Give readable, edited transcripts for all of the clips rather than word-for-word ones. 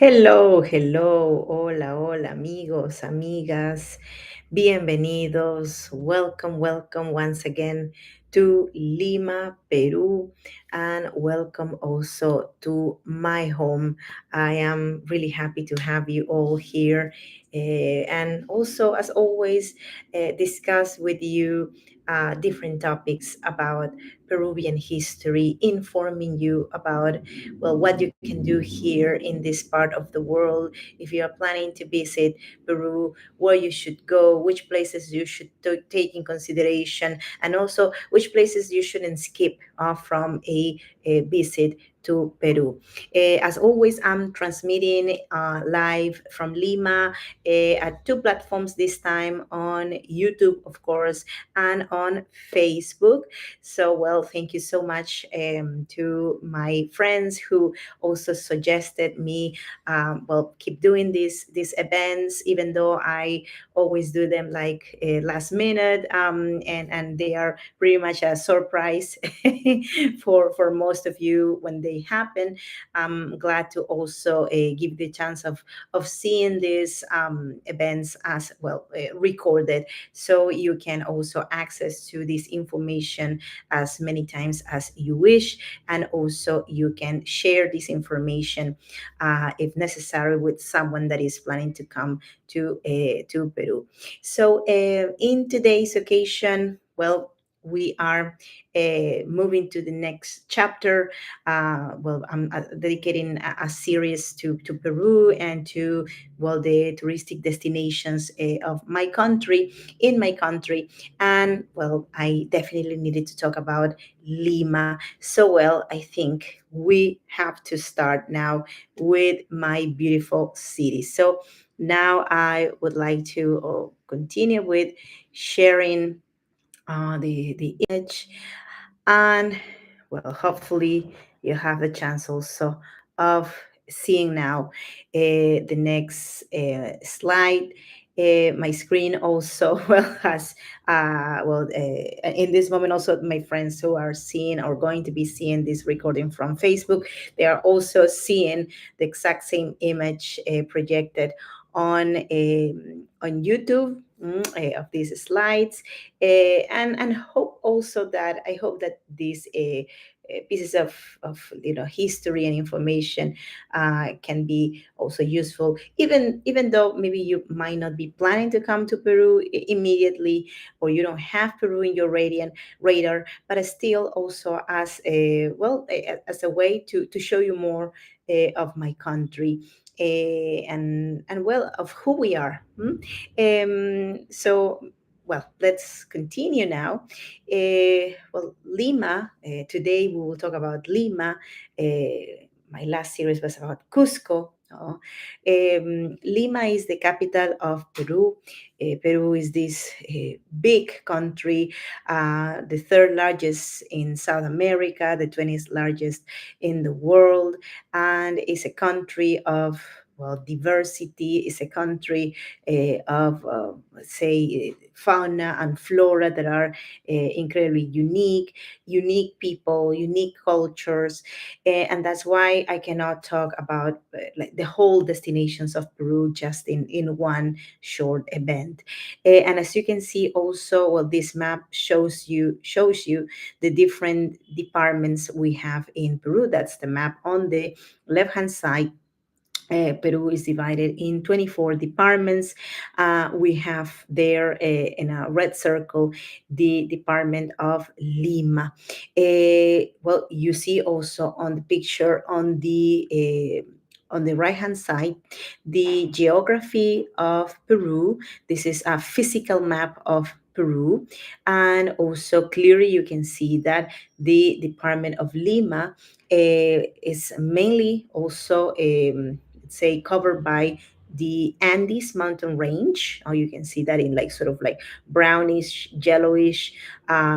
Hello, hello, hola, hola, amigos, amigas, bienvenidos, welcome once again to Lima, Peru, and welcome also to my home. I am really happy to have you all here, and also, as always, discuss with you different topics about Peruvian history, informing you about what you can do here in this part of the world. If you are planning to visit Peru, where you should go, which places you should take in consideration, and also which places you shouldn't skip from a visit to Peru. As always, I'm transmitting live from Lima at two platforms this time, on YouTube, of course, and on Facebook. So, well, thank you so much to my friends who also suggested me, keep doing these events, even though I always do them like last minute, and they are pretty much a surprise for most of you when they happen. I'm glad to also give the chance of seeing these events as well recorded, so you can also access to this information as many times as you wish, and also you can share this information if necessary with someone that is planning to come to Peru. So in today's occasion, well, we are moving to the next chapter. I'm dedicating a series to Peru and to, well, the touristic destinations of my country, in my country. And, well, I definitely needed to talk about Lima. So, well, I think we have to start now with my beautiful city. So, now I would like to continue with sharing the image, and, well, hopefully you have the chance also of seeing now the next slide. My screen also well has in this moment, also my friends who are seeing or going to be seeing this recording from Facebook, they are also seeing the exact same image projected on YouTube, of these slides, and hope also that I hope that these pieces of history and information can be also useful, even though maybe you might not be planning to come to Peru immediately, or you don't have Peru in your radar, but still also as as a way to show you more of my country, and well, of who we are. So, well, let's continue now. Lima. Today we will talk about Lima. My last series was about Cusco. Lima is the capital of Peru. Peru is this big country, the third largest in South America, the 20th largest in the world, and is a country of, well, diversity. Is a country of, let's say, fauna and flora that are incredibly unique people, unique cultures, and that's why I cannot talk about like the whole destinations of Peru just in one short event. And as you can see, also, well, this map shows you the different departments we have in Peru. That's the map on the left hand side. Peru is divided in 24 departments. We have there in a red circle the department of Lima. You see also on the picture on the right hand side the geography of Peru. This is a physical map of Peru, and also clearly you can see that the department of Lima is mainly also say covered by the Andes mountain range. Oh, you can see that in like sort of like brownish, yellowish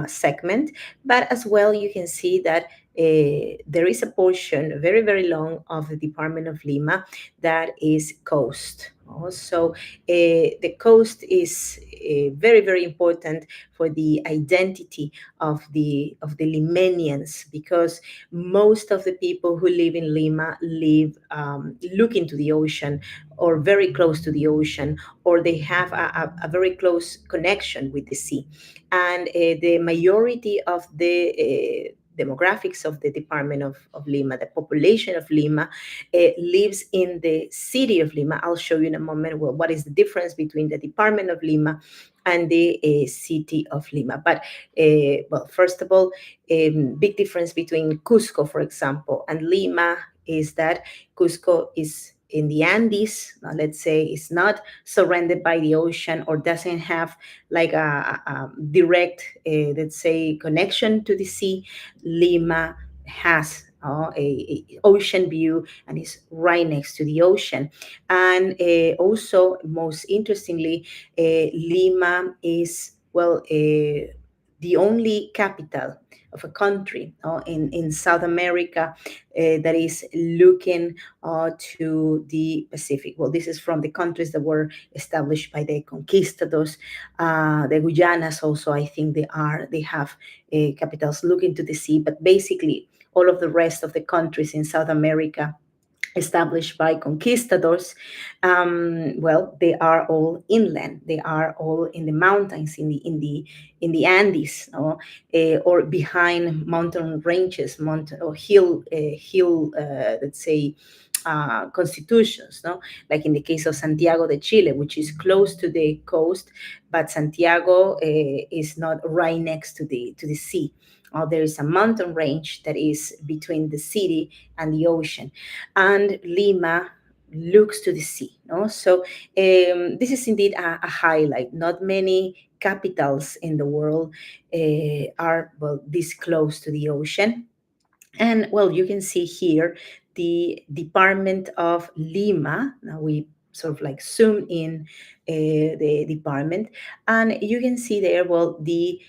segment. But as well, you can see that there is a portion, very, very long, of the Department of Lima that is coast. So the coast is very, very important for the identity of the Limanians, because most of the people who live in Lima live look into the ocean, or very close to the ocean, or they have a very close connection with the sea. And the majority of the demographics of the Department of Lima, the population of Lima, lives in the city of Lima. I'll show you in a moment what is the difference between the Department of Lima and the city of Lima. But well, first of all, big difference between Cusco, for example, and Lima is that Cusco is in the Andes. Let's say it's not surrounded by the ocean, or doesn't have like a direct, let's say, connection to the sea. Lima has a ocean view and is right next to the ocean. And also, most interestingly, Lima is, well, the only capital of a country in South America that is looking to the Pacific. Well, this is from the countries that were established by the conquistadors. The Guyanas also, I think they have capitals looking to the sea, but basically all of the rest of the countries in South America established by conquistadors, well, they are all inland. They are all in the mountains, in the Andes, no? Or behind mountain ranges, mountain or hill, let's say, constitutions, no? Like in the case of Santiago de Chile, which is close to the coast, but Santiago is not right next to the sea. There is a mountain range that is between the city and the ocean, and Lima looks to the sea. No, so this is indeed a highlight. Not many capitals in the world are, well, this close to the ocean. And well, you can see here the Department of Lima. Now we sort of like zoom in the department, and you can see there, well, the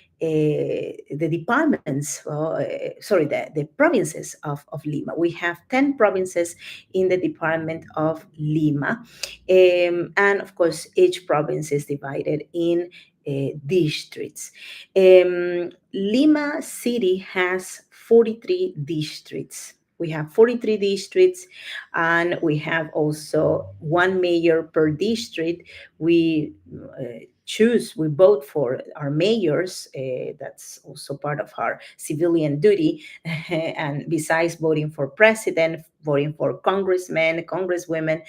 departments, well, sorry, the provinces of Lima. We have 10 provinces in the Department of Lima. And of course, each province is divided in districts. Lima City has 43 districts. We have 43 districts, and we have also one mayor per district. We vote for our mayors. That's also part of our civilian duty. And besides voting for president, voting for congressmen, congresswomen,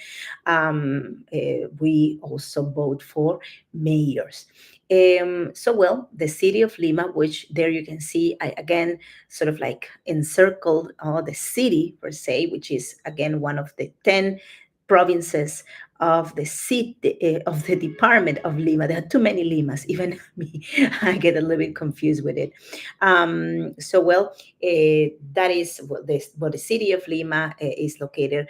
we also vote for mayors. So, well, the city of Lima, which there you can see, I again sort of like encircled the city per se, which is again one of the 10 provinces of the city, of the Department of Lima. There are too many Limas, even me, I get a little bit confused with it. So, well, that is what the city of Lima is located.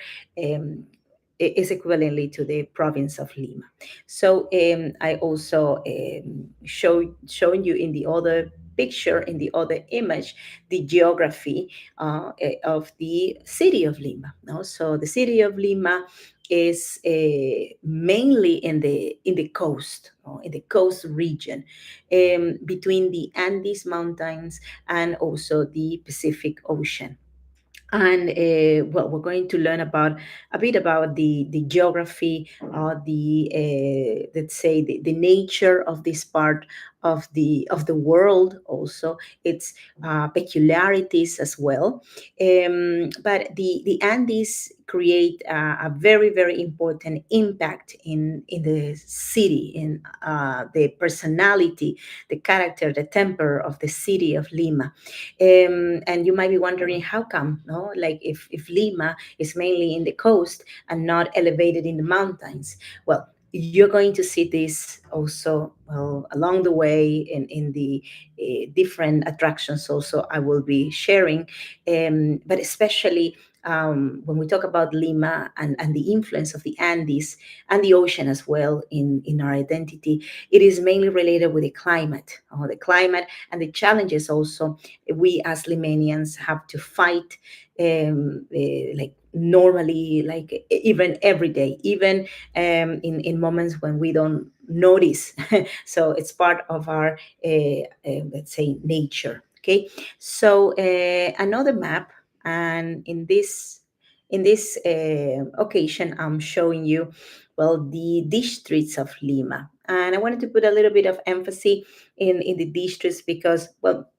Is equivalently to the province of Lima. So I also showing you in the other picture, in the other image, the geography of the city of Lima. No? So the city of Lima is mainly in the coast, in the coast region, between the Andes Mountains and also the Pacific Ocean. And well, we're going to learn about a bit about the geography, the let's say the nature of this part of the world, also its peculiarities as well. But the Andes create a very, very important impact in the city, in the personality, the character, the temper of the city of Lima. And you might be wondering, how come, no? Like if Lima is mainly in the coast and not elevated in the mountains? Well, you're going to see this also, well, along the way in the different attractions also I will be sharing, but especially when we talk about Lima and the influence of the Andes and the ocean as well in our identity, it is mainly related with the climate and the challenges also we as Limanians have to fight, like normally, like even every day, even in moments when we don't notice. So it's part of our, let's say, nature. Okay, so another map, and in this occasion, I'm showing you, well, the districts of Lima, and I wanted to put a little bit of emphasis in the districts because, well,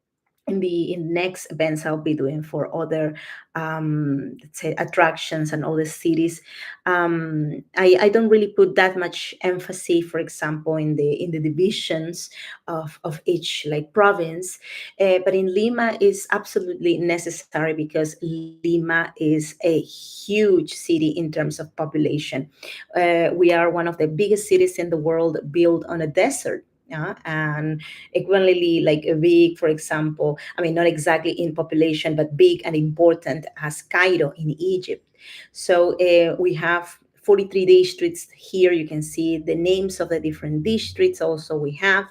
in next events I'll be doing for other, let's say, attractions and other cities. I don't really put that much emphasis, for example, in the divisions of each like province, but in Lima is absolutely necessary because Lima is a huge city in terms of population. We are one of the biggest cities in the world built on a desert. Yeah, and equivalently like a big, for example, I mean, not exactly in population, but big and important as Cairo in Egypt. So we have 43 districts here. You can see the names of the different districts. Also, we have.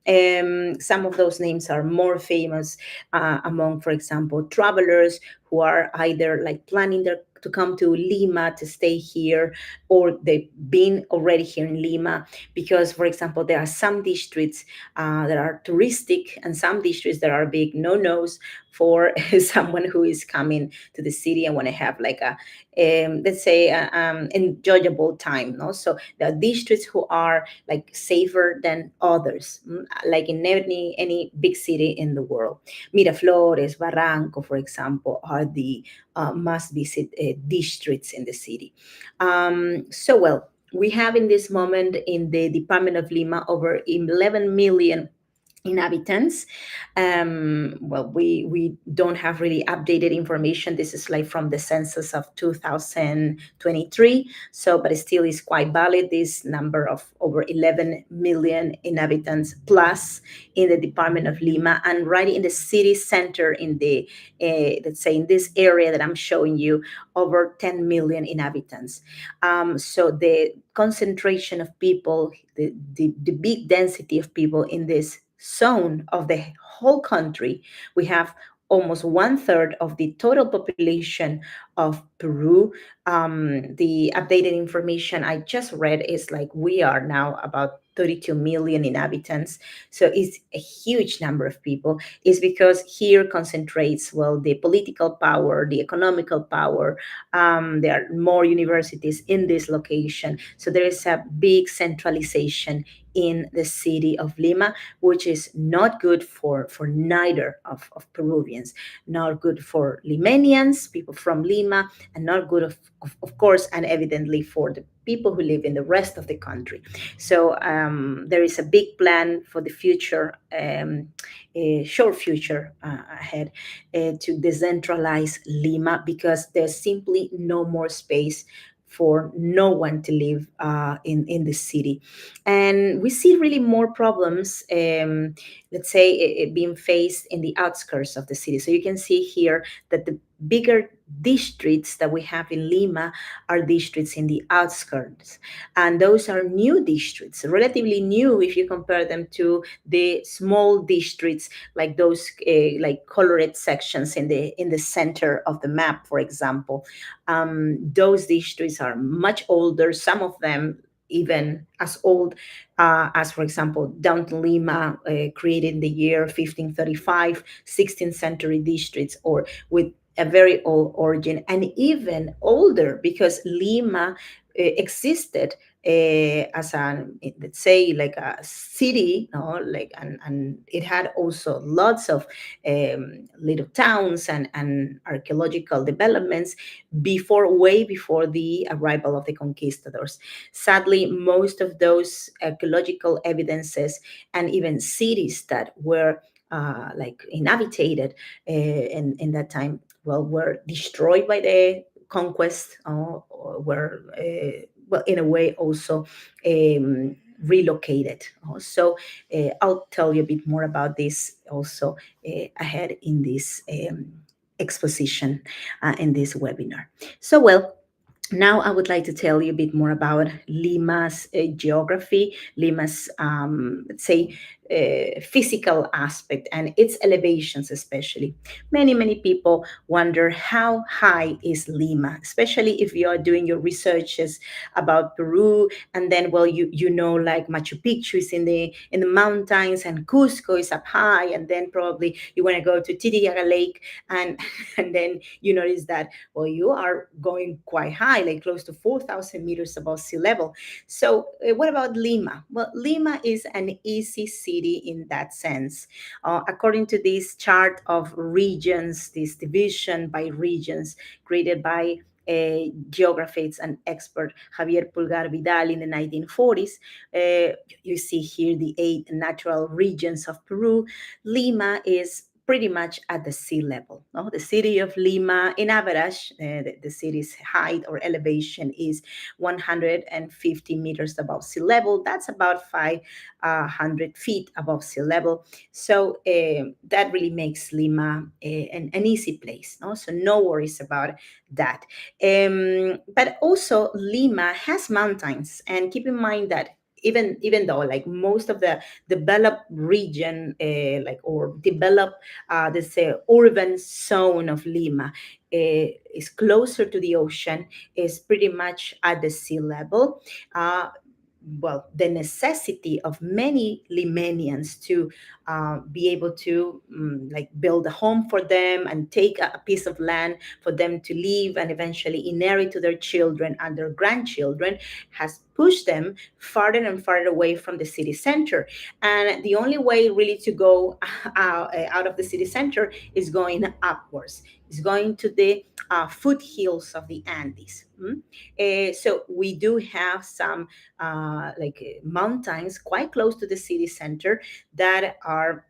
Some of those names are more famous among, for example, travelers who are either like planning to come to Lima to stay here, or they've been already here in Lima. Because, for example, there are some districts that are touristic and some districts that are big no-nos for someone who is coming to the city and want to have like a, let's say, enjoyable time. No, so there are districts who are like safer than others, like in any big city in the world. Miraflores, Barranco, for example, are the must visit districts in the city. So, well, we have in this moment in the Department of Lima over 11 million inhabitants. Well, we don't have really updated information. This is like from the census of 2023. So, but it still is quite valid. This number of over 11 million inhabitants plus in the Department of Lima, and right in the city center in the, let's say, in this area that I'm showing you, over 10 million inhabitants. So the concentration of people, the big density of people in this zone of the whole country, we have almost one third of the total population of Peru. The updated information I just read is like we are now about 32 million inhabitants. So it's a huge number of people. It's because here concentrates, well, the political power, the economical power. There are more universities in this location. So there is a big centralization in the city of Lima, which is not good for neither of Peruvians, not good for Limanians, people from Lima, and not good, of course, and evidently for the people who live in the rest of the country. So there is a big plan for the future, a short future ahead, to decentralize Lima because there's simply no more space for no one to live in the city. And we see really more problems, let's say, being faced in the outskirts of the city. So you can see here that the bigger districts that we have in Lima are districts in the outskirts. And those are new districts, relatively new if you compare them to the small districts, like those like colored sections in the center of the map, for example. Those districts are much older, some of them even as old as, for example, downtown Lima, created in the year 1535, 16th century districts, or with a very old origin, and even older because Lima existed as an, let's say, like a city, no, like, and it had also lots of little towns and archaeological developments before, way before the arrival of the conquistadors. Sadly, most of those archaeological evidences and even cities that were like inhabited in that time, well, were destroyed by the conquest, or were, well, in a way also relocated. So I'll tell you a bit more about this also ahead in this exposition in this webinar. So, well, now I would like to tell you a bit more about Lima's geography, Lima's, let's say, physical aspect and its elevations, especially. Many people wonder how high is Lima, especially if you are doing your researches about Peru, and then, well, you know, like Machu Picchu is in the mountains, and Cusco is up high, and then probably you want to go to Titicaca Lake, and and then you notice that, well, you are going quite high, like close to 4,000 meters above sea level. So, what about Lima? Well, Lima is an easy city in that sense. According to this chart of regions, this division by regions created by geographers and expert Javier Pulgar Vidal in the 1940s. You see here the 8 natural regions of Peru. Lima is pretty much at the sea level. No? The city of Lima, in average, the city's height or elevation is 150 meters above sea level. That's about 500 feet above sea level. So that really makes Lima an easy place. No? So no worries about that. But also Lima has mountains, and keep in mind that even though like most of the developed region, like or developed this urban zone of Lima is closer to the ocean, is pretty much at the sea level. Well, the necessity of many Limanians to be able to like build a home for them and take a piece of land for them to live and eventually inherit to their children and their grandchildren has pushed them farther and farther away from the city center. And the only way really to go out of the city center is going upwards, is going to the foothills of the Andes. So we do have some mountains quite close to the city center that are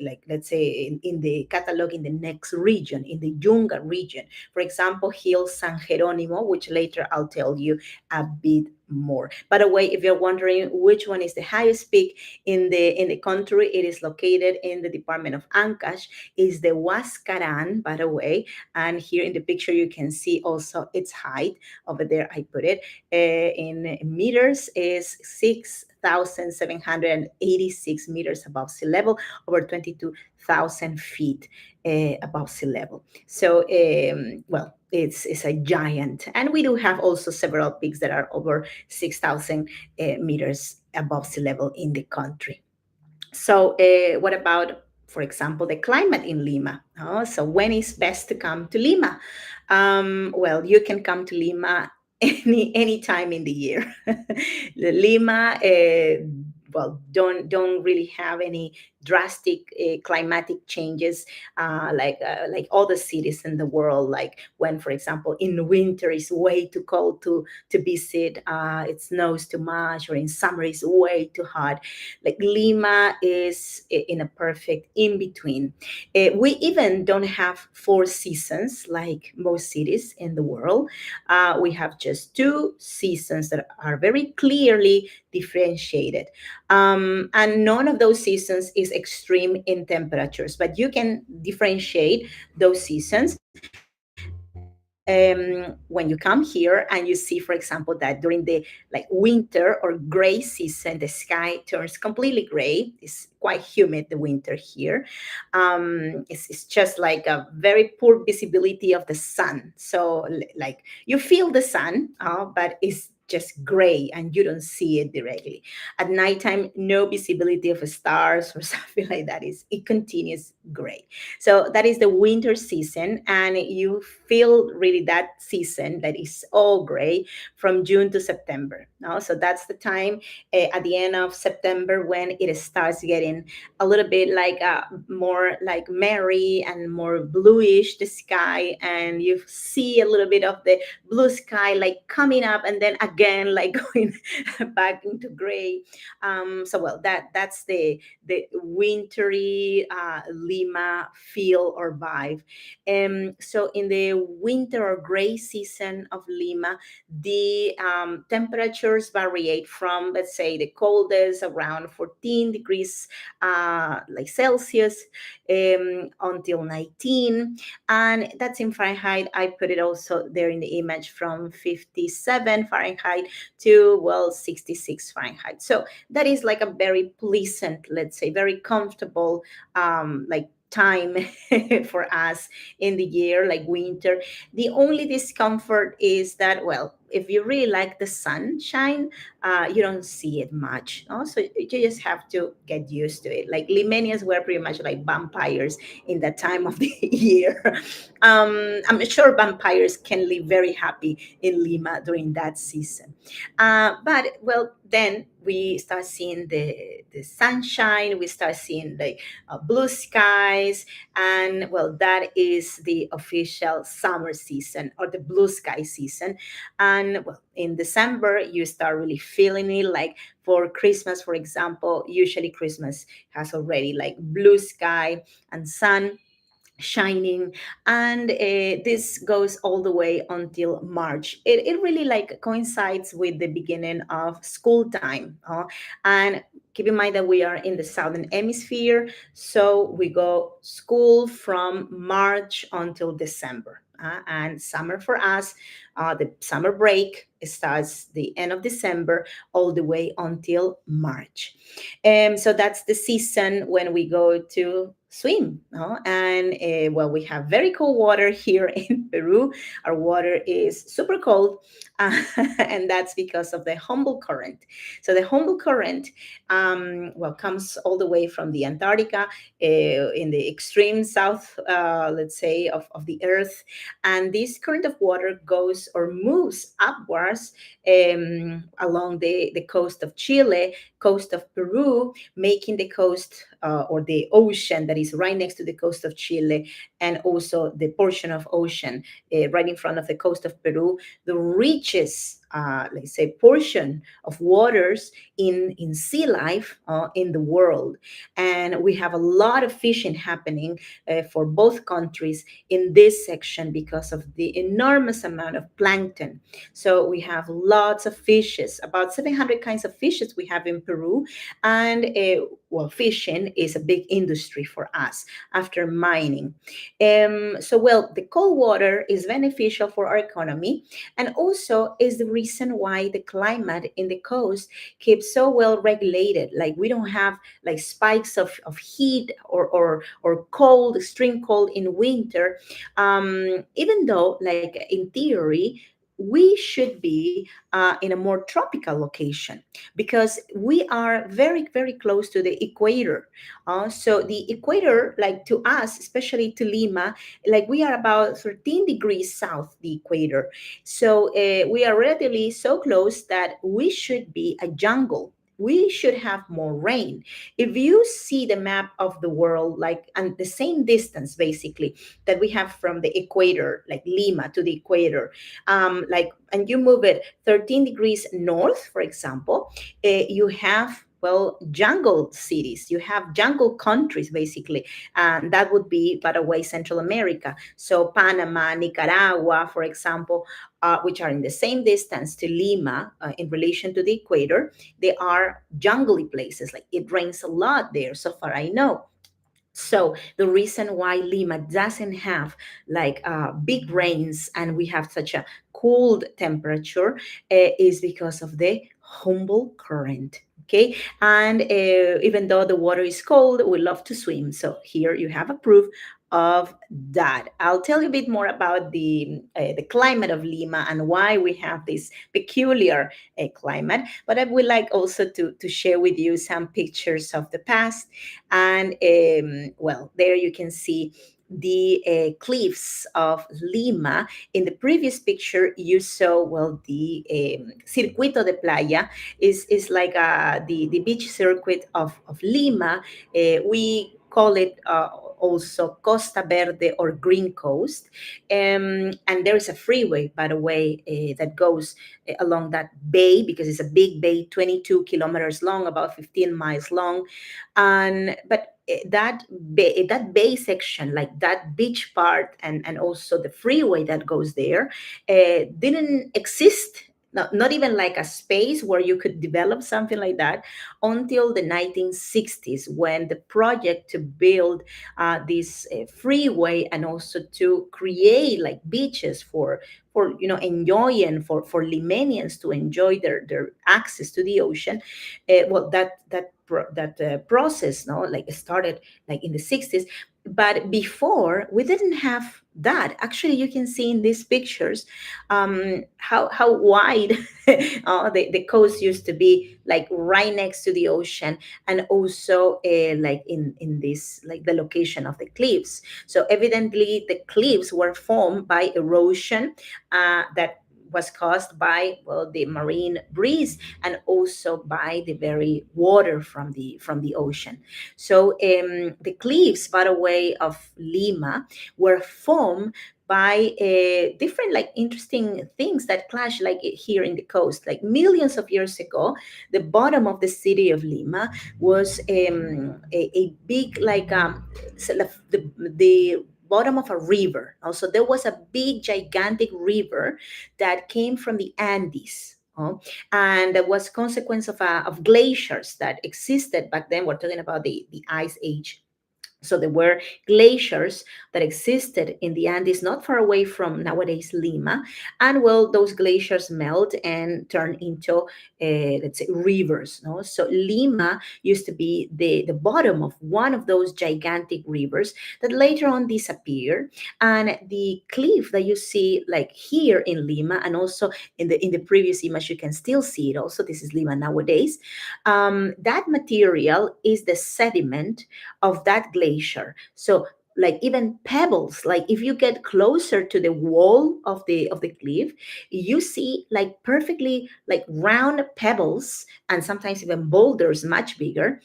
like, let's say, in the catalog in the next region, in the Yunga region. For example, Hill San Jeronimo, which later I'll tell you a bit more. By the way, if you're wondering which one is the highest peak in the country, it is located in the department of Ancash, is the Huascaran, by the way. And here in the picture, you can see also its height. Over there, I put it in meters, is 6,786 meters above sea level, over 22,000 feet above sea level. So, well, it's a giant. And we do have also several peaks that are over 6,000 meters above sea level in the country. So, what about, for example, the climate in Lima? So, when is best to come to Lima? Well, you can come to Lima any time in the year. The Lima, well, don't really have any drastic climatic changes like other cities in the world. Like when, for example, in winter it's way too cold to visit, it snows too much, or in summer it's way too hot. Like Lima is in a perfect in between. We even don't have 4 seasons like most cities in the world. We have just 2 seasons that are very clearly differentiated. And none of those seasons is extreme in temperatures, but you can differentiate those seasons when you come here and you see, for example, that during the like winter or gray season, the sky turns completely gray. It's quite humid the winter here. It's just like a very poor visibility of the sun. So like you feel the sun, but it's just gray and you don't see it directly. At nighttime, no visibility of stars or something like that. It continues gray. So that is the winter season, and you feel really that season that is all gray from June to September. No? So that's the time at the end of September when it starts getting a little bit like more like merry and more bluish the sky, and you see a little bit of the blue sky like coming up, and then again, like going back into gray. So well, that's the wintry Lima feel or vibe. So in the winter or gray season of Lima, the temperatures variate from, let's say, the coldest around 14 degrees like Celsius until 19, and that's in Fahrenheit. I put it also there in the image from 57 Fahrenheit to, well, 66 Fahrenheit. So that is like a very pleasant, let's say, very comfortable like time for us in the year, like winter. The only discomfort is that, well, if you really like the sunshine, you don't see it much. So you just have to get used to it. Like Limenians were pretty much like vampires in that time of the year. I'm sure vampires can live very happy in Lima during that season. But well, then we start seeing the sunshine, we start seeing the blue skies, and well, that is the official summer season or the blue sky season. And well, in December, you start really feeling it. Like for Christmas, for example, usually Christmas has already like blue sky and sun shining, and this goes all the way until March. It really like coincides with the beginning of school time, and keep in mind that we are in the southern hemisphere, so we go school from March until December. And summer for us, the summer break starts the end of December all the way until March. So that's the season when we go to swim. And well, we have very cold water here in Peru. Our water is super cold, and that's because of the Humboldt current. So the Humboldt current, well, comes all the way from the Antarctica, in the extreme south, let's say, of the Earth. And this current of water goes or moves upwards along the coast of Chile, coast of Peru, making the coast or the ocean that is right next to the coast of Chile, and also the portion of ocean right in front of the coast of Peru, the richest, let's say, portion of waters in sea life in the world. And we have a lot of fishing happening for both countries in this section because of the enormous amount of plankton. So we have lots of fishes, about 700 kinds of fishes we have in Peru. And well, fishing is a big industry for us after mining. So well, the cold water is beneficial for our economy, and also is the reason why the climate in the coast keeps so well regulated. Like we don't have like spikes of heat or cold, extreme cold in winter. Even though, like in theory, we should be in a more tropical location because we are very, very close to the equator. So the equator, like to us, especially to Lima, like we are about 13 degrees south the equator. So we are relatively so close that we should be a jungle. We should have more rain. If you see the map of the world, like and the same distance basically that we have from the equator, like Lima to the equator, like, and you move it 13 degrees north, for example, you have, well, jungle cities, you have jungle countries basically, and that would be, by the way, Central America. So Panama, Nicaragua, for example, which are in the same distance to Lima in relation to the equator, they are jungly places. Like it rains a lot there, so far I know. So the reason why Lima doesn't have like big rains and we have such a cold temperature is because of the Humboldt current. Okay, and even though the water is cold, we love to swim. So here you have a proof of that. I'll tell you a bit more about the climate of Lima and why we have this peculiar climate. But I would like also to share with you some pictures of the past. And well, there you can see the cliffs of Lima. In the previous picture, you saw, well, the Circuito de Playa is like the beach circuit of Lima. We call it also Costa Verde or Green Coast. And there is a freeway, by the way, that goes along that bay, because it's a big bay, 22 kilometers long, about 15 miles long. And but that bay section, like that beach part, and also the freeway that goes there, didn't exist. Not even like a space where you could develop something like that until the 1960s, when the project to build this freeway, and also to create like beaches for enjoying, for Limanians to enjoy their access to the ocean. Well, that process, no, like started like in the 60s. But before, we didn't have that. Actually, you can see in these pictures how wide the coast used to be, like right next to the ocean, and also like in this, like the location of the cliffs. So evidently the cliffs were formed by erosion that was caused by, well, the marine breeze, and also by the very water from the ocean. So the cliffs, by the way, of Lima were formed by different, like, interesting things that clash, like here in the coast. Like millions of years ago, the bottom of the city of Lima was a big, like, so the bottom of a river. Also, there was a big, gigantic river that came from the Andes. And that was consequence of glaciers that existed back then. We're talking about the ice age. So there were glaciers that existed in the Andes, not far away from nowadays Lima. And well, those glaciers melt and turn into, let's say, rivers. No? So Lima used to be the bottom of one of those gigantic rivers that later on disappeared. And the cliff that you see, like here in Lima, and also in the previous image, you can still see it. Also, this is Lima nowadays. That material is the sediment of that glacier. So like even pebbles, like if you get closer to the wall of the cliff, you see like perfectly like round pebbles, and sometimes even boulders much bigger,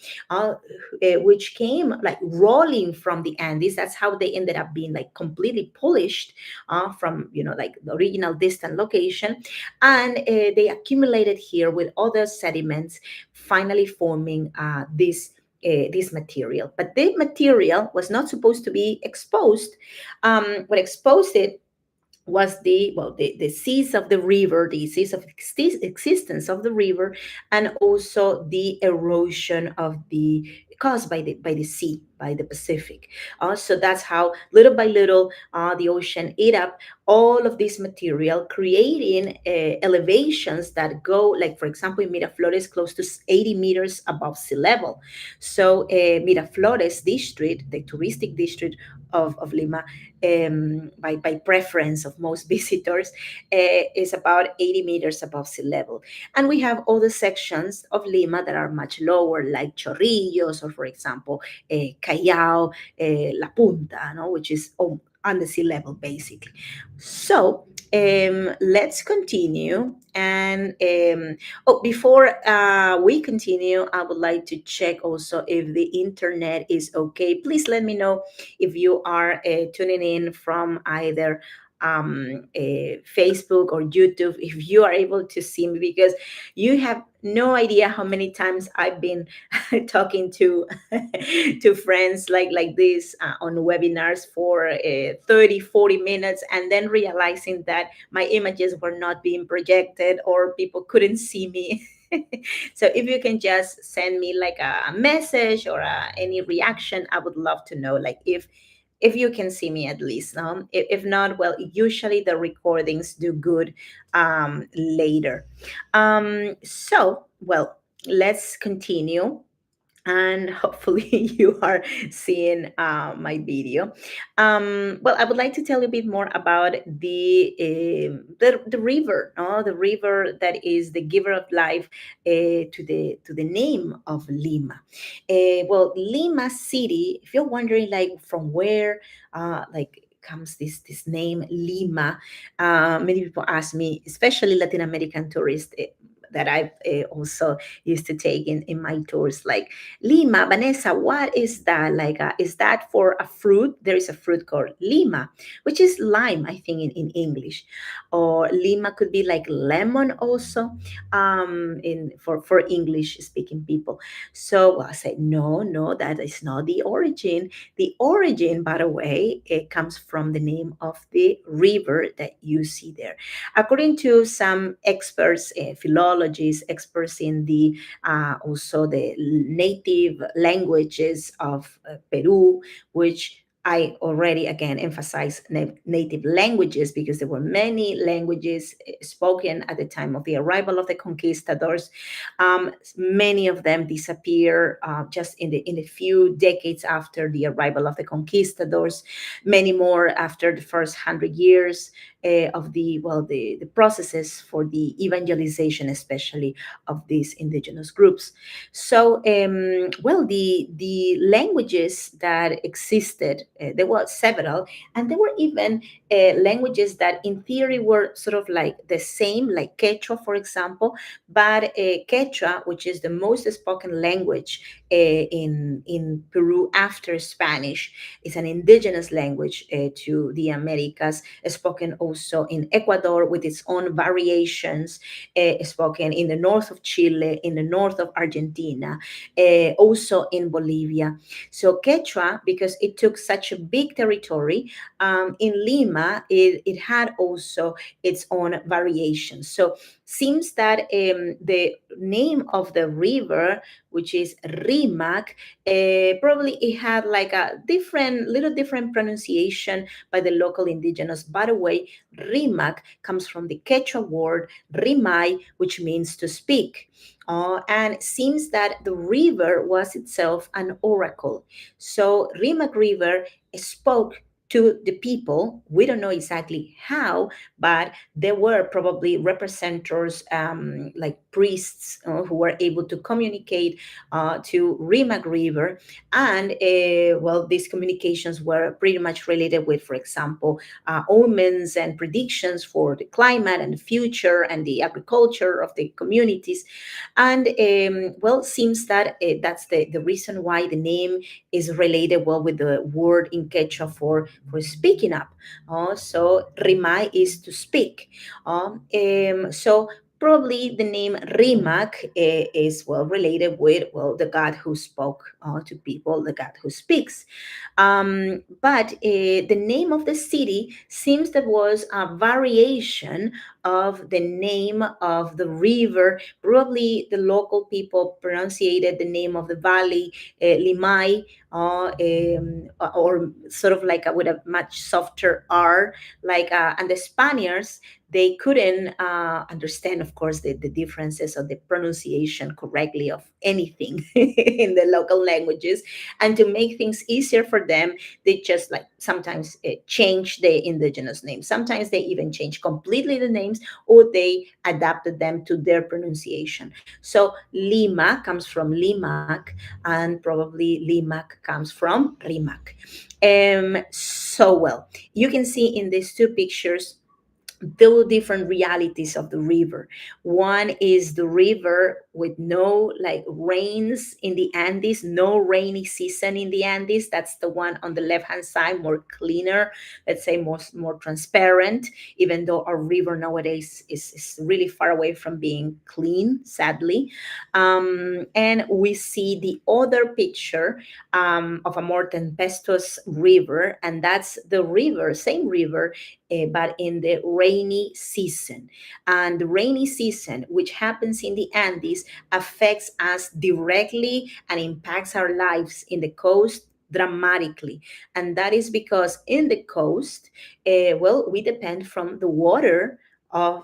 which came like rolling from the Andes. That's how they ended up being like completely polished from, like the original distant location. And they accumulated here with other sediments, finally forming this material. But the material was not supposed to be exposed. What exposed it was the seas of the river, the seas of existence of the river, and also the erosion of the caused by the sea, by the Pacific. So that's how little by little the ocean ate up all of this material, creating elevations that go, like for example, in Miraflores, close to 80 meters above sea level. So Miraflores district, the touristic district of Lima, by preference of most visitors, is about 80 meters above sea level. And we have other sections of Lima that are much lower, like Chorrillos, or for example, Callao, La Punta, no, which is on the sea level, basically. So let's continue. And before we continue, I would like to check also if the internet is okay. Please let me know if you are tuning in from either Facebook or YouTube, if you are able to see me, because you have no idea how many times I've been talking to to friends like this on webinars for 30, 40 minutes, and then realizing that my images were not being projected or people couldn't see me. So if you can just send me like a message or any reaction, I would love to know, like if you can see me at least. If not, well, usually the recordings do good later. So, well, let's continue, and hopefully you are seeing my video. Well, I would like to tell you a bit more about the river, the river that is the giver of life to the name of Lima. Well, Lima City, if you're wondering like from where like comes this name Lima, many people ask me, especially Latin American tourists. that I also used to take in my tours. Like, Lima, Vanessa, what is that? Like, is that for a fruit? There is a fruit called Lima, which is lime, I think, in English. Or Lima could be like lemon also, in for English speaking people. So I said, no, no, that is not the origin. The origin, by the way, it comes from the name of the river that you see there. According to some experts, philologists, experts in the also the native languages of Peru, which I already again emphasize native languages because there were many languages spoken at the time of the arrival of the conquistadors. Many of them disappear just in the few decades after the arrival of the conquistadors. Many more after the first 100 years of the processes for the evangelization, especially of these indigenous groups. So, the languages that existed, there were several, and there were even languages that, in theory, were sort of like the same, like Quechua, for example. But Quechua, which is the most spoken language in Peru after Spanish, is an indigenous language to the Americas, spoken also in Ecuador with its own variations, spoken in the north of Chile, in the north of Argentina, also in Bolivia. So Quechua, because it took such a big territory, in Lima, it had also its own variations. So seems that the name of the river, which is Rimac, probably it had like a little different pronunciation by the local indigenous. By the way, Rimac comes from the Quechua word Rimay, which means to speak. And it seems that the river was itself an oracle. So Rimac River spoke to the people. We don't know exactly how, but there were probably representatives, like priests, who were able to communicate to Rimac River. And these communications were pretty much related with, for example, omens and predictions for the climate and the future and the agriculture of the communities. And seems that that's the reason why the name is related well with the word in Quechua for speaking up. So Rimay is to speak. So probably the name Rimac is well related with the God who spoke to people, the God who speaks. But the name of the city seems that was a variation of the name of the river. Probably the local people pronunciated the name of the valley Limay, or sort of like with a much softer R, and the Spaniards, they couldn't understand, of course, the differences of the pronunciation correctly of anything in the local languages. And to make things easier for them, they just like sometimes change the indigenous names. Sometimes they even change completely the names, or they adapted them to their pronunciation. So Lima comes from Limac, and probably Limac comes from Rimac. You can see in these two pictures two different realities of the river. One is the river with no like rains in the Andes, no rainy season in the Andes. That's the one on the left hand side, more cleaner, let's say more transparent, even though our river nowadays is really far away from being clean, sadly. And we see the other picture of a more tempestuous river, and that's the river, same river, but in the rainy season. And the rainy season, which happens in the Andes, affects us directly and impacts our lives in the coast dramatically. And that is because in the coast, we depend from the water.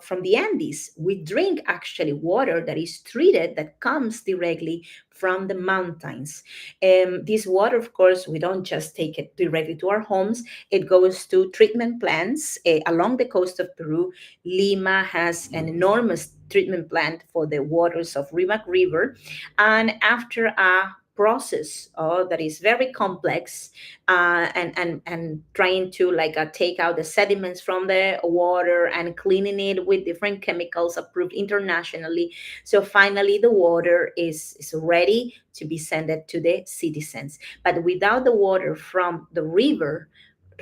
From the Andes, we drink actually water that is treated, that comes directly from the mountains. This water, of course, we don't just take it directly to our homes. It goes to treatment plants along the coast of Peru. Lima has an enormous treatment plant for the waters of Rimac River. And after a process that is very complex, and trying to like take out the sediments from the water and cleaning it with different chemicals approved internationally. So finally the water is ready to be sent to the citizens. But without the water from the river,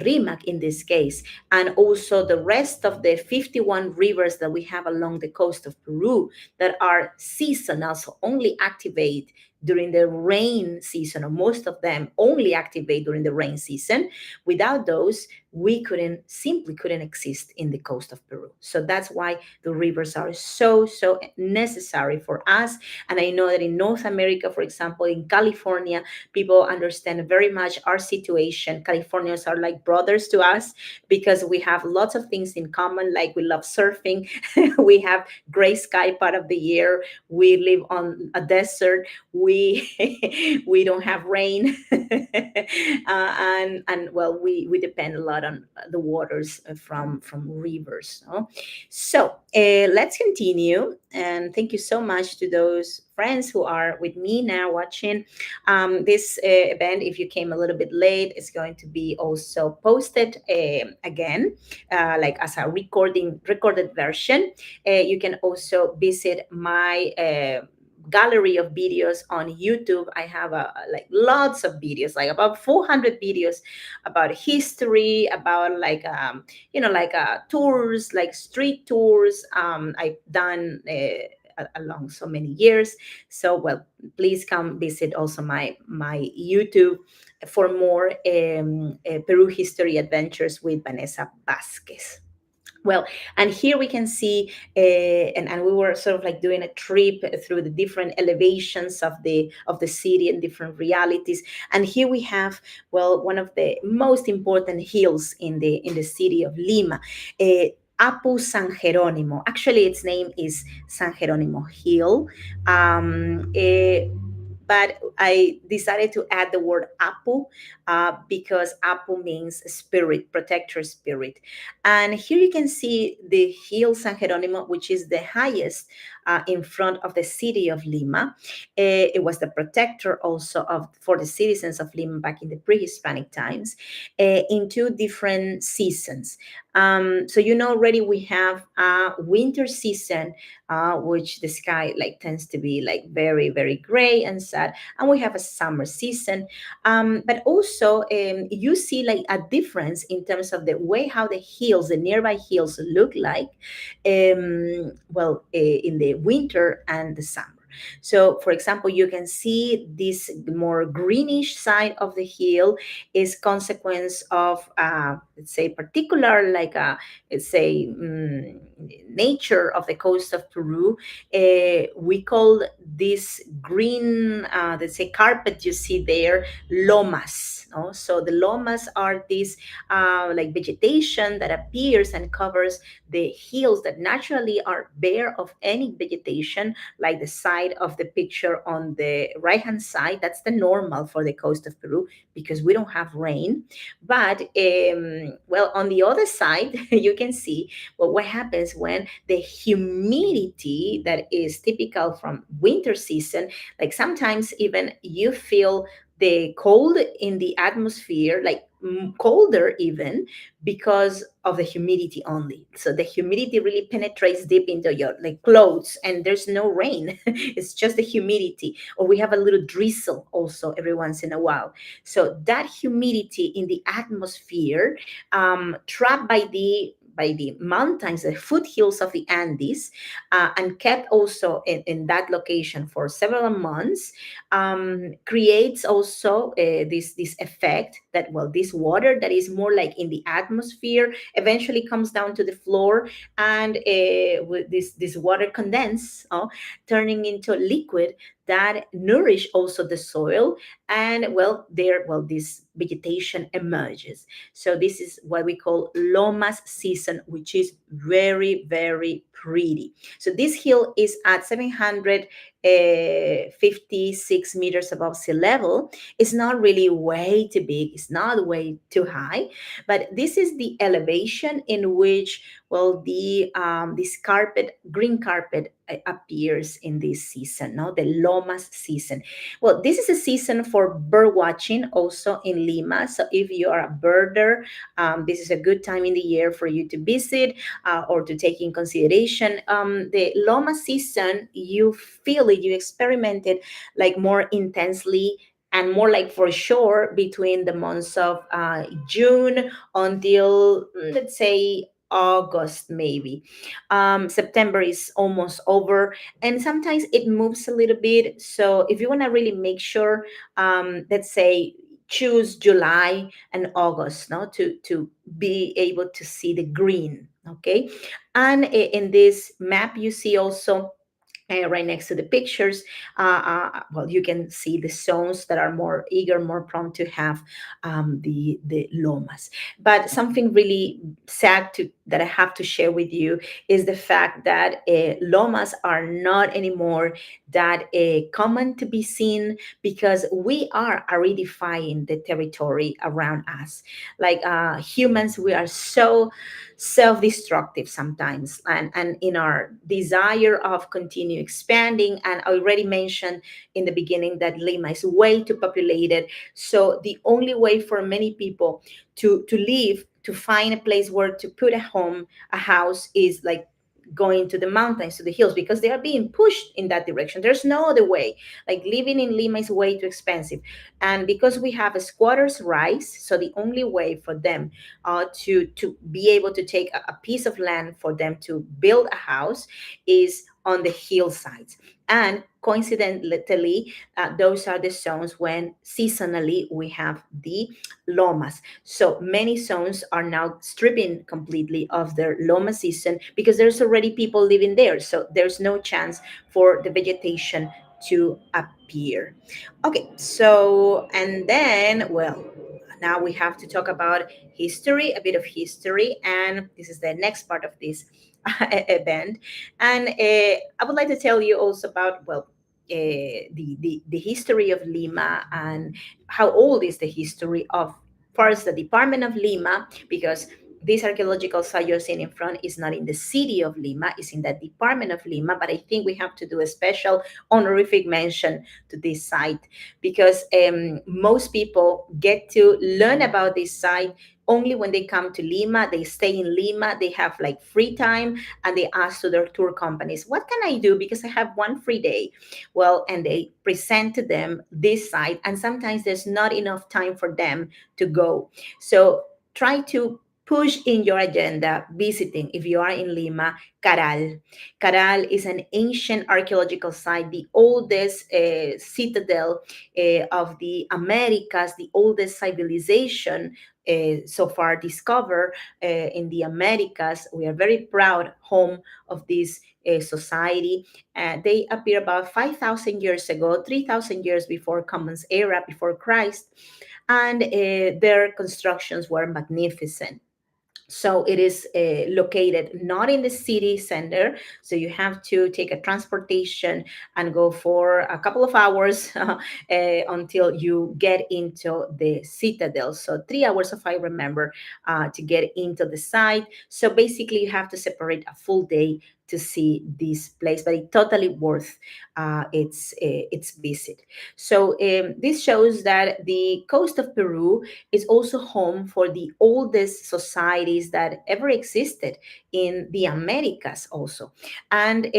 Rimac in this case, and also the rest of the 51 rivers that we have along the coast of Peru that are seasonal, so only activate during the rain season, or most of them only activate during the rain season. Without those, we couldn't exist in the coast of Peru. So that's why the rivers are so necessary for us. And I know that in North America, for example, in California, people understand very much our situation. Californians are like brothers to us because we have lots of things in common, like we love surfing, we have gray sky part of the year, we live on a desert, we don't have rain, and well, we depend a lot on the waters from rivers. No? So let's continue, and thank you so much to those friends who are with me now watching this event. If you came a little bit late, it's going to be also posted again, like as a recorded version. You can also visit my gallery of videos on YouTube. I have like lots of videos, like about 400 videos about history, about like like tours, like street tours. I've done along so many years. So well, please come visit also my YouTube for more Peru history adventures with Vanessa Vasquez. Well, and here we can see, and we were sort of like doing a trip through the different elevations of the city and different realities. And here we have, well, one of the most important hills in the city of Lima, Apu San Jerónimo. Actually, its name is San Jerónimo Hill. But I decided to add the word Apu because Apu means spirit, protector spirit. And here you can see the hill San Jerónimo, which is the highest in front of the city of Lima. It was the protector also for the citizens of Lima back in the pre-Hispanic times, in two different seasons. So already we have a winter season, which the sky like tends to be like very, very gray and sad, and we have a summer season. But also you see like a difference in terms of the way how the nearby hills look like, in the winter and the summer. So, for example, you can see this more greenish side of the hill is consequence of, let's say, particular like let's say nature of the coast of Peru. We call this green, let's say, carpet you see there, lomas. No? So the lomas are this like vegetation that appears and covers the hills that naturally are bare of any vegetation, like the side of the picture on the right hand side. That's the normal for the coast of Peru because we don't have rain. But well, on the other side, you can see what happens when the humidity that is typical from winter season, like sometimes even you feel the cold in the atmosphere, like colder even because of the humidity only. So the humidity really penetrates deep into your like clothes, and there's no rain. It's just the humidity. Or we have a little drizzle also every once in a while. So that humidity in the atmosphere, trapped by the mountains, the foothills of the Andes, and kept also in that location for several months, creates also this effect that, well, this water that is more like in the atmosphere eventually comes down to the floor, and with this water condense, turning into liquid that nourish also the soil, and this vegetation emerges. So this is what we call Lomas season, which is very, very pretty. So this hill is at 756 meters above sea level. It's not really way too big, it's not way too high, but this is the elevation in which, well, the this green carpet appears in this season, no, the Lomas season. Well, this is a season for bird watching also in Lima. So if you are a birder, this is a good time in the year for you to visit, or to take in consideration. The Loma season, you feel it, you experiment it like more intensely and more like for sure between the months of June until, let's say, August, maybe. September is almost over, and sometimes it moves a little bit. So if you want to really make sure, let's say, choose July and August, no, to be able to see the green. Okay, and in this map you see also, right next to the pictures, well, you can see the zones that are more eager, more prone to have the lomas. But something really sad that I have to share with you is the fact that lomas are not anymore that common to be seen, because we are aridifying the territory around us. Like humans, we are so self-destructive sometimes, and in our desire of continue expanding. And I already mentioned in the beginning that Lima is way too populated, so the only way for many people to live, to find a place where to put a home, a house, is like going to the mountains, to the hills, because they are being pushed in that direction. There's no other way. Like living in Lima is way too expensive, and because we have a squatters rights, so the only way for them to be able to take a piece of land for them to build a house is on the hillsides. And coincidentally, those are the zones when seasonally we have the lomas. So many zones are now stripping completely of their loma season because there's already people living there. So there's no chance for the vegetation to appear. Okay, so, and then, well, now we have to talk about history, a bit of history, and this is the next part of this event. And I would like to tell you also about, well, the history of Lima, and how old is the history of first the Department of Lima, because this archaeological site you're seeing in front is not in the city of Lima, it's in the Department of Lima. But I think we have to do a special honorific mention to this site, because most people get to learn about this site only when they come to Lima. They stay in Lima, they have like free time, and they ask to their tour companies, what can I do because I have one free day? Well, and they present to them this site, and sometimes there's not enough time for them to go. So try to push in your agenda visiting, if you are in Lima, Caral. Caral is an ancient archaeological site, the oldest citadel of the Americas, the oldest civilization so far discovered in the Americas. We are very proud home of this society. They appear about 5,000 years ago, 3,000 years before Common's era, before Christ, and their constructions were magnificent. So it is located not in the city center, so you have to take a transportation and go for a couple of hours until you get into the citadel. So 3 hours, if I remember, to get into the site. So basically you have to separate a full day to see this place, but it's totally worth its visit. So this shows that the coast of Peru is also home for the oldest societies that ever existed in the Americas also. And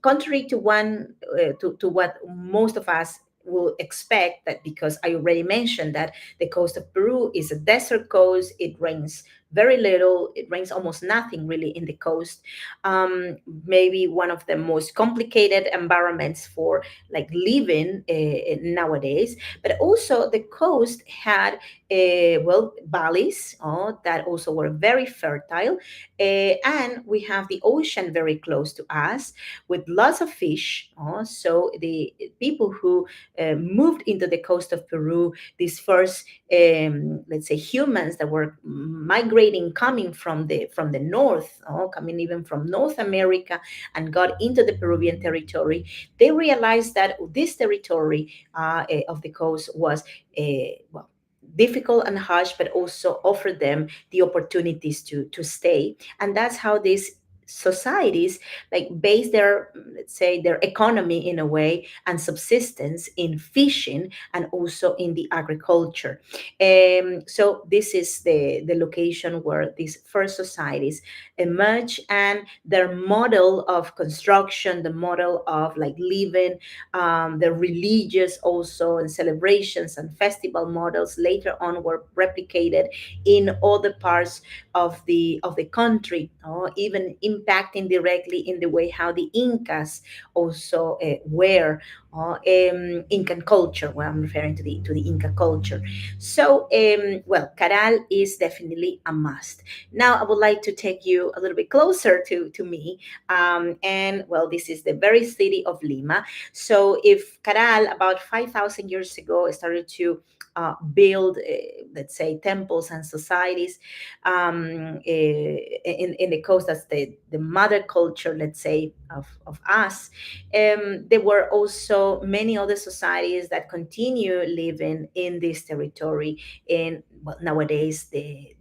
contrary to to what most of us will expect, that because I already mentioned that the coast of Peru is a desert coast, it rains very little, it rains almost nothing really in the coast. Maybe one of the most complicated environments for like living nowadays. But also the coast had well, valleys that also were very fertile, and we have the ocean very close to us with lots of fish. So the people who moved into the coast of Peru, these first let's say humans that were migrating, coming from the north, coming even from North America, and got into the Peruvian territory, they realized that this territory of the coast was well, difficult and harsh, but also offered them the opportunities to stay. And that's how these societies like base their, let's say, their economy in a way, and subsistence in fishing and also in the agriculture. So this is the location where these first societies emerge, and their model of construction, the model of like living, the religious also and celebrations and festival models later on were replicated in other parts of the country, even impacting directly in the way how the Incas also were Incan culture. Well, I'm referring to the Inca culture. So, well, Caral is definitely a must. Now, I would like to take you a little bit closer to me, and well, this is the very city of Lima. So, if Caral about 5,000 years ago started to build, let's say, temples and societies in the coast, that's the mother culture, let's say, of us. There were also many other societies that continue living in this territory in, well, nowadays the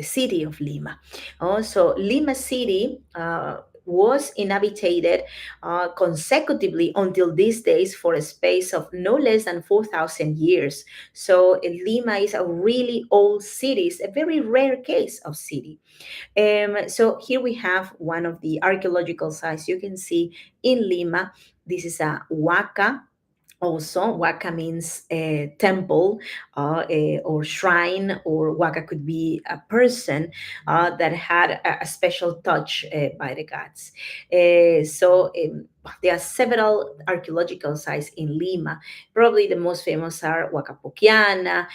city of Lima. Also, Lima City was inhabited consecutively until these days for a space of no less than 4,000 years. So Lima is a really old city. It's a very rare case of city. So here we have one of the archaeological sites you can see in Lima. This is a Huaca. Also, Waka means temple or shrine, or Waka could be a person that had a special touch by the gods. So there are several archaeological sites in Lima. Probably the most famous are Huacapoquiana,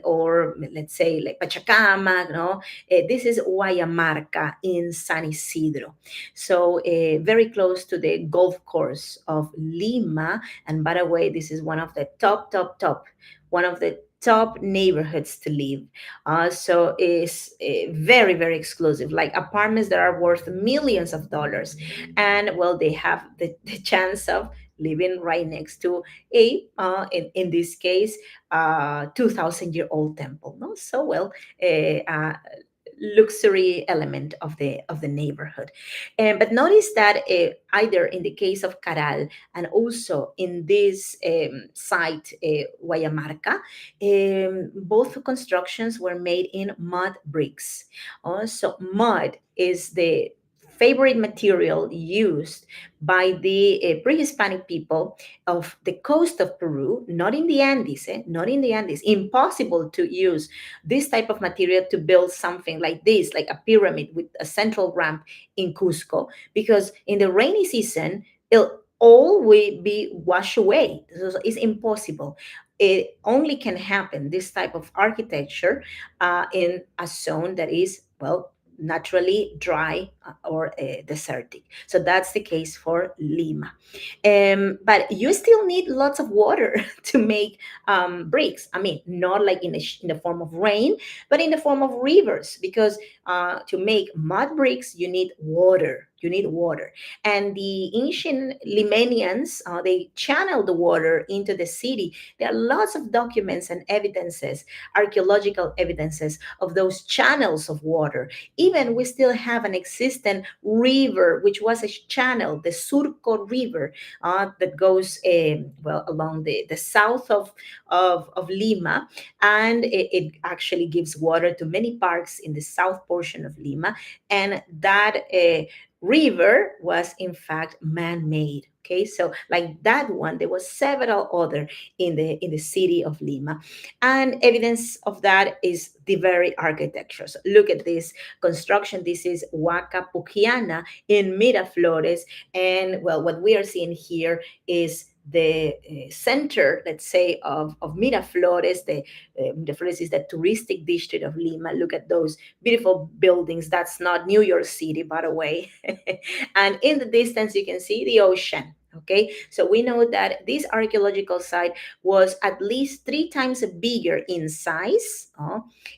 or let's say like Pachacama. No, this is Guayamarca in San Isidro. So very close to the golf course of Lima. And by the way, this is one of the one of the top neighborhoods to live. So it's very, very exclusive, like apartments that are worth millions of dollars. And well, they have the chance of living right next to in this case, 2,000-year-old temple. No, so well, luxury element of the neighborhood. But notice that either in the case of Caral and also in this site, Guayamarca, both constructions were made in mud bricks. So mud is the favorite material used by the pre-Hispanic people of the coast of Peru, not in the Andes, not in the Andes. Impossible to use this type of material to build something like this, like a pyramid with a central ramp in Cusco, because in the rainy season, it'll all will be washed away. So it's impossible. It only can happen, this type of architecture, in a zone that is, well, naturally dry or desertic. So that's the case for Lima. But you still need lots of water to make bricks. I mean, not like in the form of rain, but in the form of rivers, because to make mud bricks, you need water. You need water. And the ancient Limanians, they channeled the water into the city. There are lots of documents and evidences, archaeological evidences of those channels of water. Even we still have an existing river, which was a channel, the Surco River, that goes well along the south of Lima, and it actually gives water to many parks in the south portion of Lima. And that river was in fact man-made. Okay, so like that one, there was several other in the city of Lima, and evidence of that is the very architecture. So look at this construction. This is Huaca Puquiana in Miraflores, and well, what we are seeing here is the center, let's say, of Miraflores. Miraflores is the touristic district of Lima. Look at those beautiful buildings. That's not New York City, by the way. And in the distance, you can see the ocean. Okay, so we know that this archaeological site was at least 3 times bigger in size,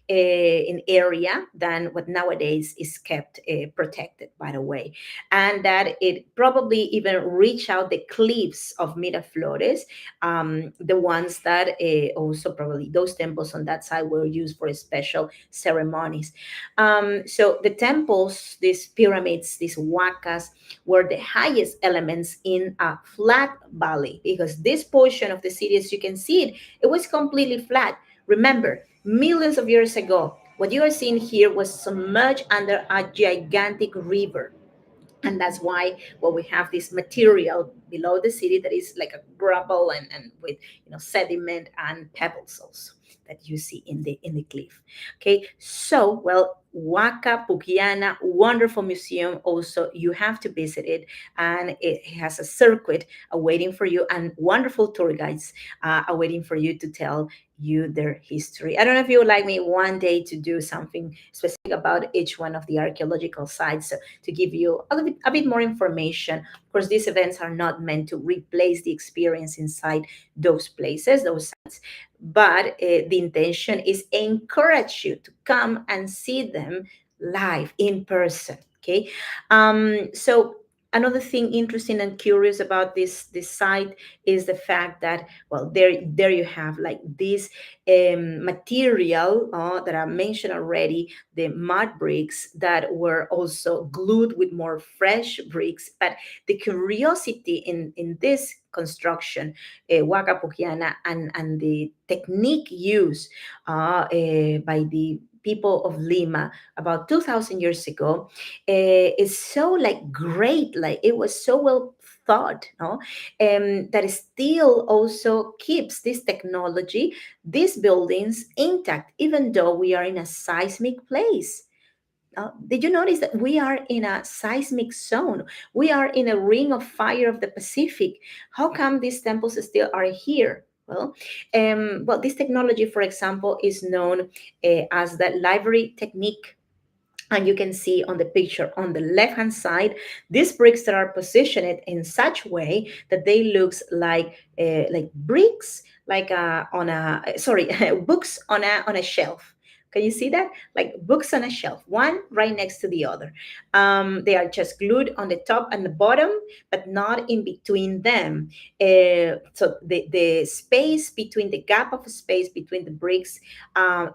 in area, than what nowadays is kept protected, by the way, and that it probably even reached out the cliffs of Miraflores, the ones that also probably those temples on that side were used for special ceremonies. So the temples, these pyramids, these wakas, were the highest elements in a flat valley, because this portion of the city, as you can see it was completely flat. Remember, millions of years ago, what you are seeing here was submerged under a gigantic river, and that's why, well, we have this material below the city that is like a gravel, and with, sediment and pebbles also, that you see in the cliff. Okay, so, well, Waka Pukiana, wonderful museum. Also, you have to visit it, and it has a circuit awaiting for you, and wonderful tour guides awaiting for you to tell you their history. I don't know if you would like me one day to do something specific about each one of the archaeological sites, to give you a bit more information. Of course, these events are not meant to replace the experience inside those places, those sites, but the intention is encourage you to come and see them live in person. Okay, so another thing interesting and curious about this site is the fact that, well, there you have like this material that I mentioned already, the mud bricks that were also glued with more fresh bricks. But the curiosity in this construction, Waka Pukiana, and the technique used by the people of Lima about 2,000 years ago, is so like great, like it was so well thought, no? That it still also keeps this technology, these buildings intact, even though we are in a seismic place. Did you notice that we are in a seismic zone? We are in a ring of fire of the Pacific. How come these temples still are here? Well, this technology, for example, is known as the library technique, and you can see on the picture on the left hand side these bricks that are positioned in such way that they looks like bricks, like on a sorry books on a shelf. Can you see that? Like books on a shelf, one right next to the other. They are just glued on the top and the bottom, but not in between them. So the space between, the gap of space between the bricks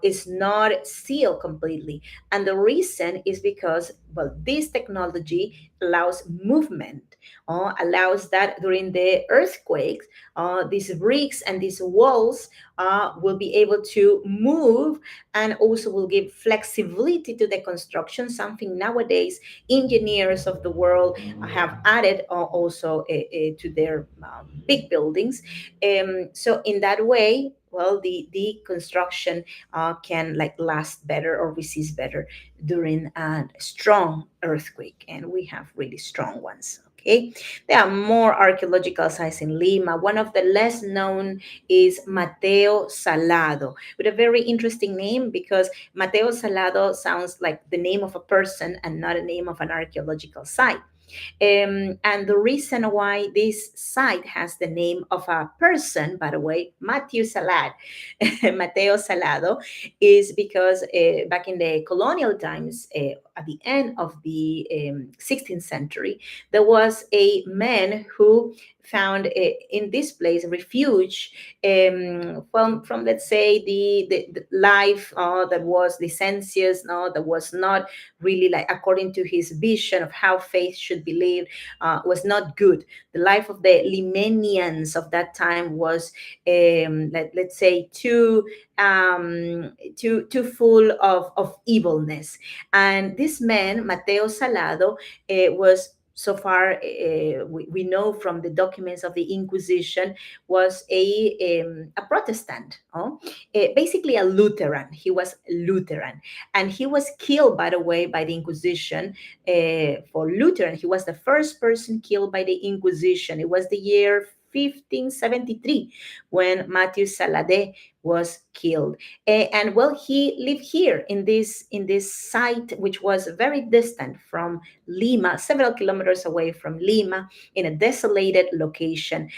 is not sealed completely, and the reason is because, well, this technology allows movement, allows that during the earthquakes, these bricks and these walls will be able to move, and also will give flexibility to the construction, something nowadays engineers of the world have added also to their big buildings. So in that way, well, the construction can like last better or resist better during a strong earthquake, and we have really strong ones. Okay, there are more archaeological sites in Lima. One of the less known is Mateo Salado, with a very interesting name, because Mateo Salado sounds like the name of a person and not a name of an archaeological site. And the reason why this site has the name of a person, by the way, Matthew Salad, Mateo Salado, is because back in the colonial times, at the end of the 16th century, there was a man who found in this place refuge from, let's say, the life that was licentious, no, that was not really like according to his vision of how faith should be lived, was not good. The life of the Limenians of that time was, let's say, too full of evilness. And this man, Mateo Salado, was, so far we know from the documents of the Inquisition, was a Protestant, basically a Lutheran. He was Lutheran, and he was killed, by the way, by the Inquisition for Lutheran. He was the first person killed by the Inquisition. It was the year 1573 when Matthew Salade was killed. And well, he lived here in this site, which was very distant from Lima, several kilometers away from Lima, in a desolated location.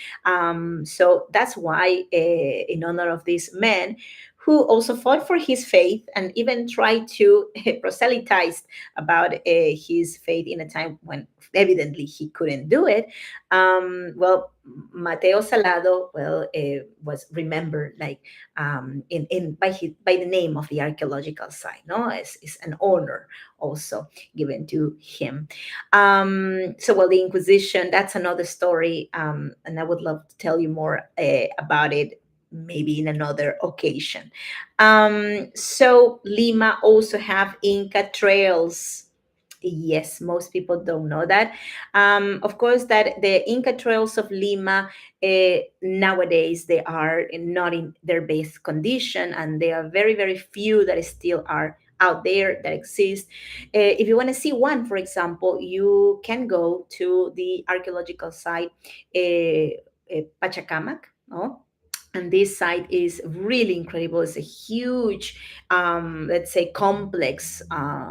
So that's why, in honor of this man, who also fought for his faith and even tried to proselytize about his faith in a time when evidently he couldn't do it. Well, Mateo Salado, well, was remembered like in by the name of the archaeological site. No, it's an honor also given to him. So, well, the Inquisition, that's another story, and I would love to tell you more about it maybe in another occasion. So Lima also have Inca trails. Yes, most people don't know that. Of course, that the Inca trails of Lima nowadays they are not in their best condition, and there are very very few that still are out there that exist. If you want to see one, for example, you can go to the archaeological site Pachacamac. No? And this site is really incredible. It's a huge, let's say, complex,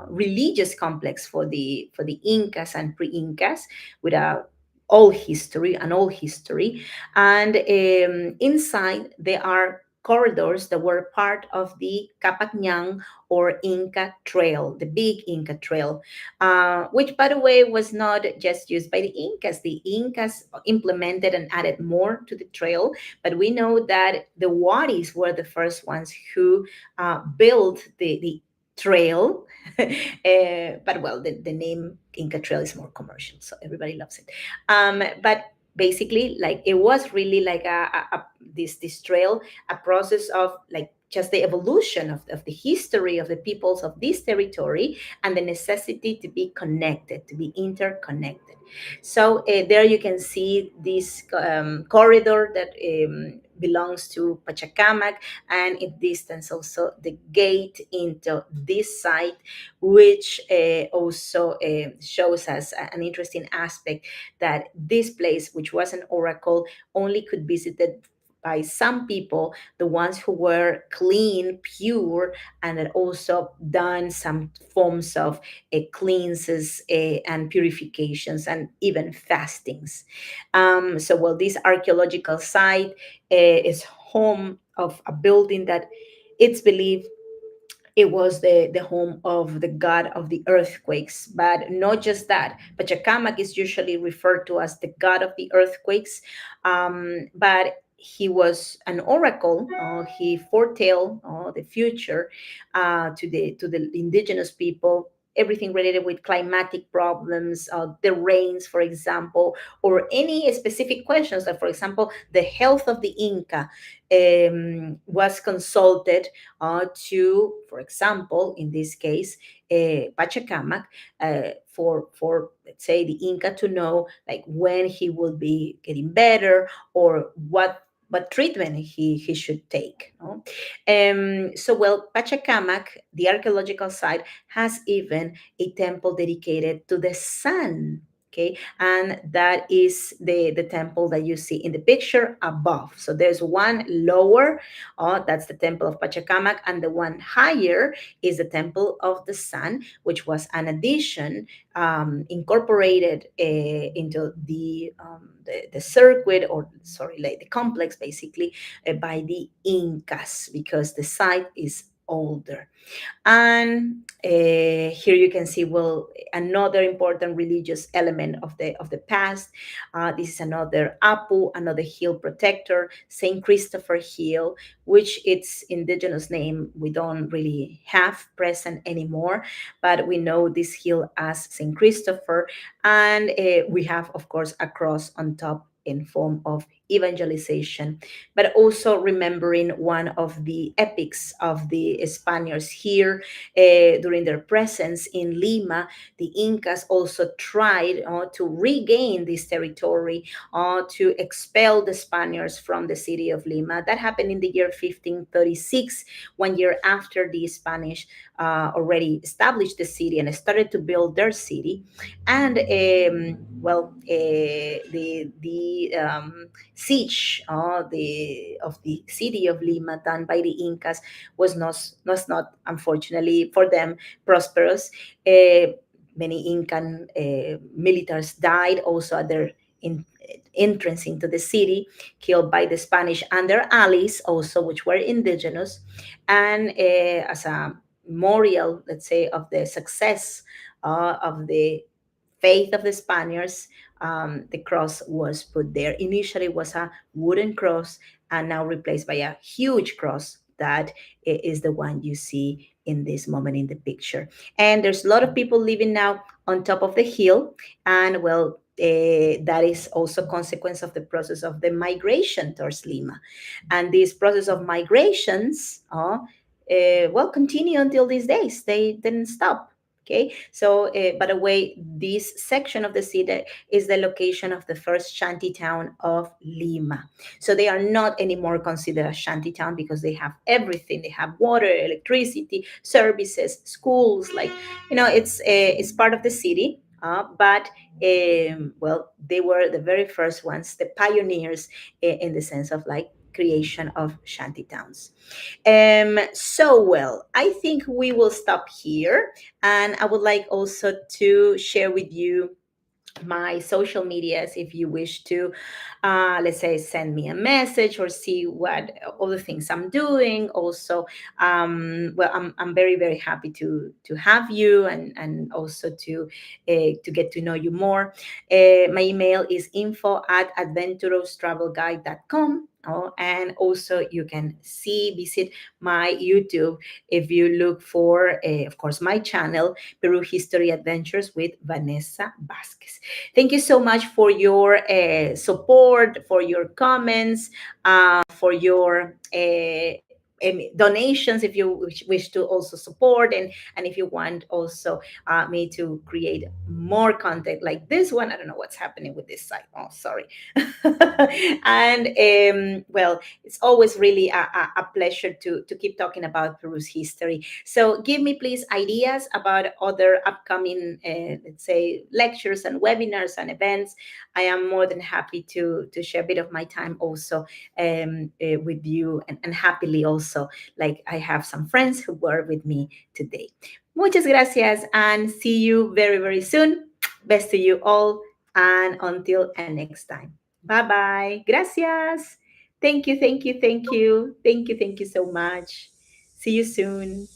religious complex for the Incas and pre-Incas, with a old history, and inside there are corridors that were part of the Capacñan or Inca Trail, the big Inca Trail, which, by the way, was not just used by the Incas. The Incas implemented and added more to the trail, but we know that the Waris were the first ones who built the trail. But well, the name Inca Trail is more commercial, so everybody loves it. But basically, like it was really like this trail, a process of like just the evolution of the history of the peoples of this territory and the necessity to be connected, to be interconnected. So there you can see this corridor that belongs to Pachacamac, and in distance also the gate into this site, which also shows us an interesting aspect, that this place, which was an oracle, only could be visited by some people, the ones who were clean, pure, and had also done some forms of cleanses and purifications and even fastings. So, well, this archaeological site is home of a building that it's believed it was the home of the god of the earthquakes. But not just that, Pachacamac is usually referred to as the god of the earthquakes. But he was an oracle. He foretell the future to the indigenous people. Everything related with climatic problems, the rains, for example, or any specific questions. That, for example, the health of the Inca was consulted to, for example, in this case, Pachacamac, for let's say the Inca to know like when he will be getting better, or what treatment he should take. No? So, well, Pachacamac, the archaeological site, has even a temple dedicated to the sun. Okay, and that is the temple that you see in the picture above. So there's one lower, that's the temple of Pachacamac, and the one higher is the temple of the sun, which was an addition incorporated into the circuit, or sorry, like the complex, basically by the Incas, because the site is older. And here you can see, well, another important religious element of the past. This is another Apu, another hill protector, Saint Christopher Hill, which its indigenous name we don't really have present anymore, but we know this hill as Saint Christopher, and we have, of course, a cross on top in form of evangelization, but also remembering one of the epics of the Spaniards here during their presence in Lima. The Incas also tried to regain this territory, to expel the Spaniards from the city of Lima. That happened in the year 1536, 1 year after the Spanish already established the city and started to build their city. And well, the siege of the city of Lima done by the Incas was not unfortunately for them prosperous. Uh, Many Incan militaries died also at their in, entrance into the city, killed by the Spanish and their allies also, which were indigenous. And as a memorial, let's say, of the success of the faith of the Spaniards, the cross was put there. Initially, it was a wooden cross, and now replaced by a huge cross that is the one you see in this moment in the picture. And there's a lot of people living now on top of the hill, and well, that is also consequence of the process of the migration towards Lima, and this process of migrations, well, continue until these days. They didn't stop. Okay, so by the way, this section of the city is the location of the first shanty town of Lima. So they are not anymore considered a shanty town because they have everything. They have water, electricity, services, schools. Like, it's part of the city. But well, they were the very first ones, the pioneers in the sense of like creation of shanty towns. So, well, I think we will stop here. And I would like also to share with you my social medias if you wish to, let's say, send me a message or see what other things I'm doing also. Well, I'm very very happy to have you, and also to get to know you more. My email is info@adventuroustravelguide.com. Oh, and also you can visit my YouTube if you look for, of course, my channel, Peru History Adventures with Vanessa Vasquez. Thank you so much for your support, for your comments, for your donations if you wish to also support, and if you want also me to create more content like this one. I don't know what's happening with this site. Oh, sorry. And well, it's always really a pleasure to keep talking about Peru's history. So give me please ideas about other upcoming, let's say, lectures and webinars and events. I am more than happy to share a bit of my time also with you, and happily also, like I have some friends who were with me today. Muchas gracias, and see you very, very soon. Best to you all, and until next time. Bye bye. Gracias. Thank you, thank you, thank you. Thank you, thank you so much. See you soon.